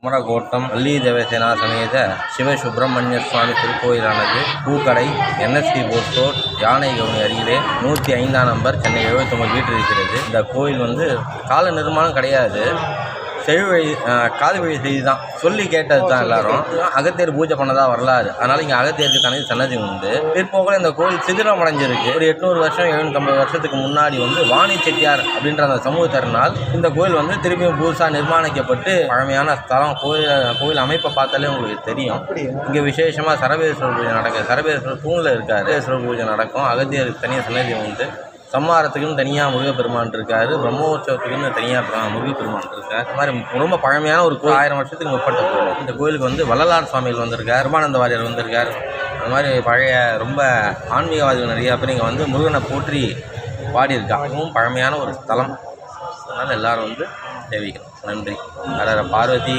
குமரகோட்டம் வள்ளி தேவசேனா சமேத சிவசுப்பிரமணிய சுவாமி திருக்கோயிலானது பூக்கடை என்எஸ்டி போஸ்டோர் யானை கவுனி அருகிலே 105 நம்பர் சென்னை 79 மீட்டர் இருக்கிறது. இந்த கோயில் கால நிர்மாணம் கிடையாது, செழுவழி காது வழி செய்தி தான், சொல்லி கேட்டது தான். எல்லாரும் அகத்தியர் பூஜை பண்ணதாக வரலாறு. அதனால் இங்கே அகத்தியருக்கு தனி சன்னதி உண்டு. பிற்போக்கில் இந்த கோயில் சிதிலம் அடைஞ்சிருக்கு. ஒரு 800 வருஷம் 750 வருஷத்துக்கு முன்னாடி வாணி செட்டியார் அப்படின்ற அந்த சமூகத்தினால் இந்த கோயில் திரும்பியும் புதுசாக நிர்மாணிக்கப்பட்டு பழமையான ஸ்தலம். கோயில் அமைப்பை பார்த்தாலே உங்களுக்கு தெரியும். இங்கே விசேஷமாக சரபேஸ்வரர் பூஜை நடக்கும். சரபேஸ்வரர் தூணில் இருக்கார். சரபேஸ்வரர் பூஜை நடக்கும். அகத்தியருக்கு தனியாக சன்னதி உண்டு. சம்மாரத்துக்குன்னு தனியாக முருகப்பெருமான் இருக்கார். பிரம்மோற்சவத்துக்குன்னு தனியாக முருகப்பெருமான் இருக்கார். அது மாதிரி ரொம்ப பழமையான ஒரு கோயில், 1000 வருஷத்துக்கு முற்பட்ட கோயில். இந்த கோயிலுக்கு வள்ளலார் சுவாமிகள் வந்திருக்கார், பெருமானந்த வாரியார் வந்திருக்கார். அது மாதிரி பழைய ரொம்ப ஆன்மீகவாதிகள் நிறையா பேர் இங்கே முருகனை போற்றி பாடியிருக்கா. அதுவும் பழமையான ஒரு ஸ்தலம். அதனால் எல்லோரும் சேவிக்கணும். நன்றி. பார்வதி